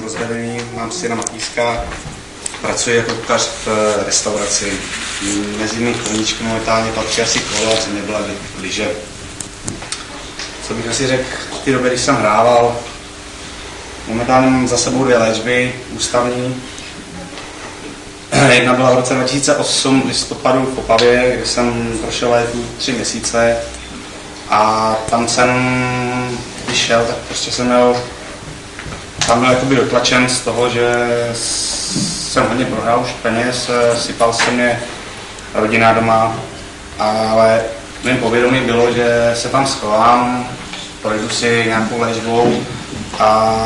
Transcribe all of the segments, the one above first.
rozvedený, mám syna Matýska, pracuji jako kuchař v restauraci. Mezi mých koníčky momentálně patří asi kolo a země byla lyže. Co bych asi řekl v té době, když jsem hrával, momentálně mám za sebou 2 léčby ústavní. Jedna byla v roce 2008 v listopadu v Opavě, kde jsem prošel léku 3 měsíce a tam jsem, když šel, tak prostě jsem měl, tam byl jakoby dotlačen z toho, že jsem hodně prohrál už peněz, sypal se mě rodina doma, ale mým povědomí bylo, že se tam schovám, projdu si nějakou léčbou a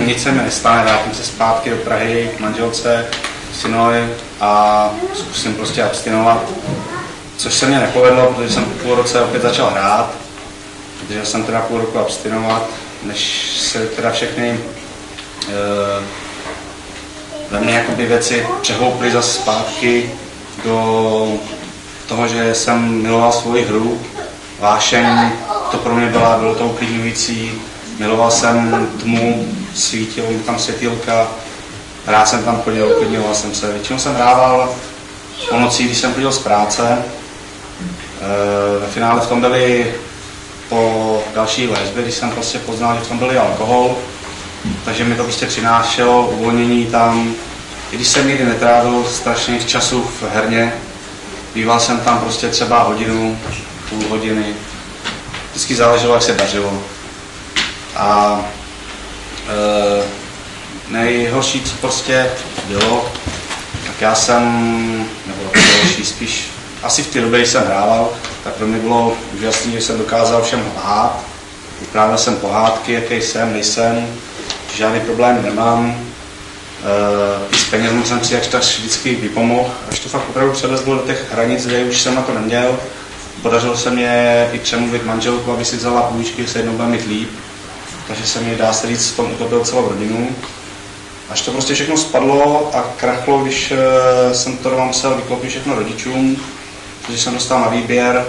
nic se mi nestane, vrátím se zpátky do Prahy k manželce, synovi a zkusím prostě abstinovat, což se mě nepovedlo, protože jsem půl roce opět začal hrát, protože jsem teda půl roku abstinovat, než se teda všechny ve mně jakoby věci přehouply zase zpátky do toho, že jsem miloval svoji hru, vášeň, to pro mě bylo to uklidňující, miloval jsem tmu, svítilo mi tam světýlka, rád jsem tam chodil, uklidňoval jsem se. Většinou jsem hrával o noci, když jsem chodil z práce. Ve finále v tom byly po další léčbě, když jsem prostě poznal, že v tom byl alkohol, takže mi to prostě přinášelo uvolnění tam. I když jsem nikdy netrávil strašných časů v herně, býval jsem tam prostě třeba hodinu, půl hodiny. Vždycky záleželo, jak se dařilo. A nejhorší, co prostě bylo, tak já jsem, nebo nejhorší spíš, asi v té době, když jsem hrával, tak pro mě bylo úžasné, že jsem dokázal všem lhát. Vyprávěl jsem pohádky, jaký jsem, nejsem, žádný problém nemám. I s penězmi jsem si jakž tak vždycky vypomohl, až to fakt opravdu přelezlo do těch hranic, kde už jsem na to neměl. Podařilo se mě i přemluvit manželku, aby si vzala půjčky, se jednou bude mít líp. Takže se mi, dá se říct, v tom utopil celou rodinu. Až to prostě všechno spadlo a krachlo, když jsem to doma musel vyklopit všechno rodičům, protože jsem dostal na výběr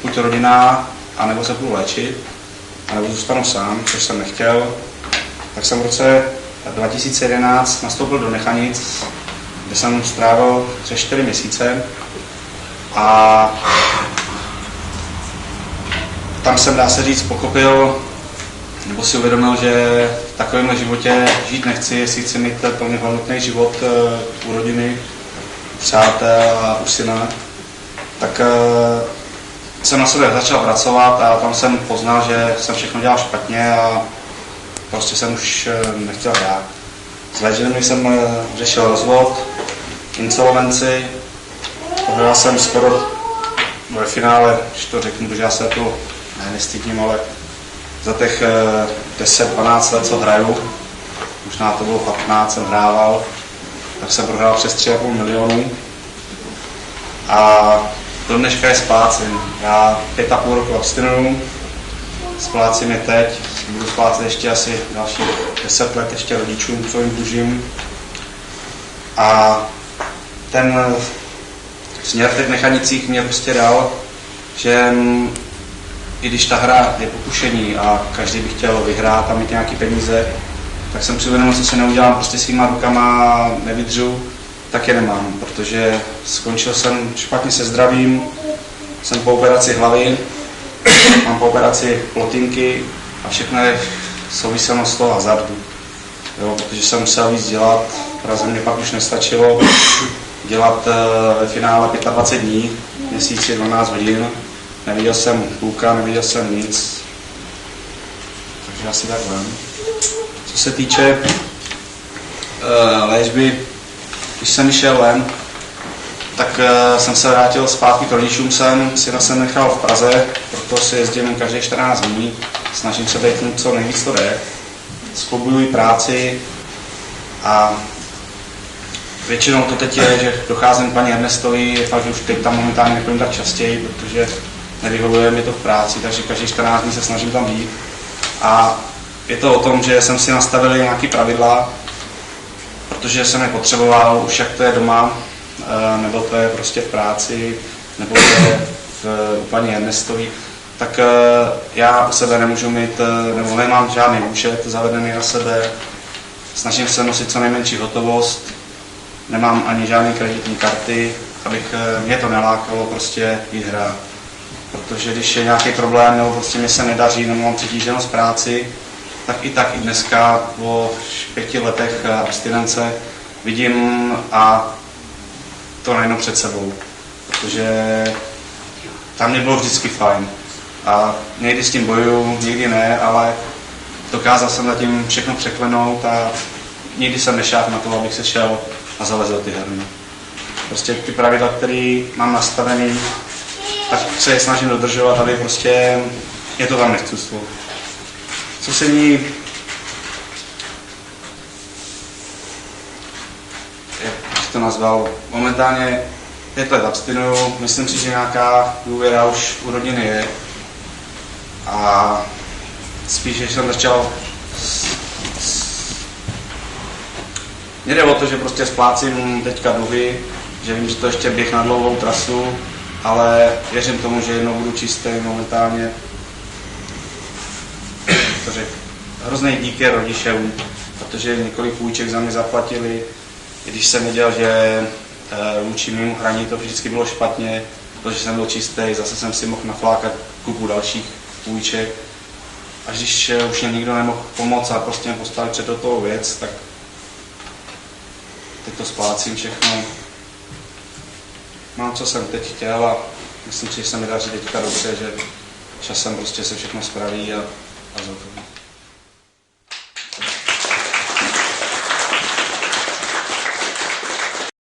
buď rodina, anebo se budu léčit, anebo zůstanu sám, což jsem nechtěl. Tak jsem v roce 2011 nastoupil do Nechanic, kde jsem strávil 3-4 měsíce a tam jsem, dá se říct, pochopil, nebo si uvědomil, že v takovémhle životě žít nechci, jestli chci mít plně hodnotný život u rodiny, přátel a u syna, tak jsem na sebe začal pracovat a tam jsem poznal, že jsem všechno dělal špatně a prostě jsem už nechtěl hrát. S léčením jsem řešil rozvod, insolvenci, prohrál jsem skoro ve finále, když to řeknu, protože já se to nestydím, ale za těch 10-12 let, co hraju, možná to bylo 15, jsem hrával, tak jsem prohrál přes 3,5 milionu a do dneška je splácím. Já 5,5 roku abstinuju, splácím je teď, budu splácet ještě asi další 10 let ještě rodičům, co jim dlužím. A ten směr v těch Nechanicích mě prostě dal, že i když ta hra je pokušení a každý by chtěl vyhrát a mít nějaké peníze, tak jsem si uvědomil, co se neudělám prostě svýma rukama, nevydržu, tak je nemám, protože skončil jsem špatně se zdravím, jsem po operaci hlavy, mám po operaci plotinky a všechno je souviselo z toho hazardu. Jo, protože jsem musel víc dělat, v Praze mě pak už nestačilo dělat ve finále 25 dní, měsíci 12 hodin. Neviděl jsem kluka, neviděl jsem nic, takže asi takhle. Co se týče léčby, když jsem šel ven, tak jsem se vrátil zpátky k rodičům syna jsem nechal v Praze, proto si jezdím každý 14 dní, snažím se být co nejvíc to jde, skloubuju práci a většinou to teď je, že docházím k paní Ernestovi, je fakt, že už teď tam momentálně nechodím tak častěji, protože nevyhovuje mi to v práci, takže každý 14 dní se snažím tam být. A je to o tom, že jsem si nastavil nějaké pravidla, protože jsem je potřeboval, už jak to je doma, nebo to je prostě v práci, nebo to je u paní Ernestový, tak já u sebe nemůžu mít, nebo nemám žádný účet zavedený na sebe, Snažím se nosit co nejmenší hotovost, nemám ani žádné kreditní karty, abych mě to nelákalo prostě jít hrát. Protože když je nějaký problém, nebo prostě mi se nedaří, nebo mám přetíženost práci, tak i dneska po 5 letech abstinence vidím a to najednou před sebou. Protože tam mě bylo vždycky fajn. A někdy s tím bojuju, někdy ne, ale dokázal jsem zatím všechno překlenout a nikdy jsem nešáhl na to, abych se šel a zalezl ty herny. Prostě ty pravidla, které mám nastavený, tak se je snažím dodržovat, aby prostě je to tam nechcůstvo. Co se ní, jak bych to nazval, momentálně 5 let abstinuju, myslím si, že nějaká důvěra už u rodiny je. A spíš, že jsem začal mně jde o to, že prostě splácím teďka dluhy, že vím, že to ještě běh na dlouhou trasu, ale věřím tomu, že jednou budu čistý momentálně. To řekl. Hrozný díky rodičům, protože několik půjček za mě zaplatili, i když jsem věděl, že vůči mému hraní to vždycky bylo špatně, protože jsem byl čistý, zase jsem si mohl naflákat kupu dalších půjček. Až když už mě nikdo nemohl pomoct a prostě mě postavit před toho věc, tak teď to splácím všechno. Mám, co jsem teď chtěl a myslím si, že se mi daří teďka dobře, že časem prostě se všechno spraví a zoufám.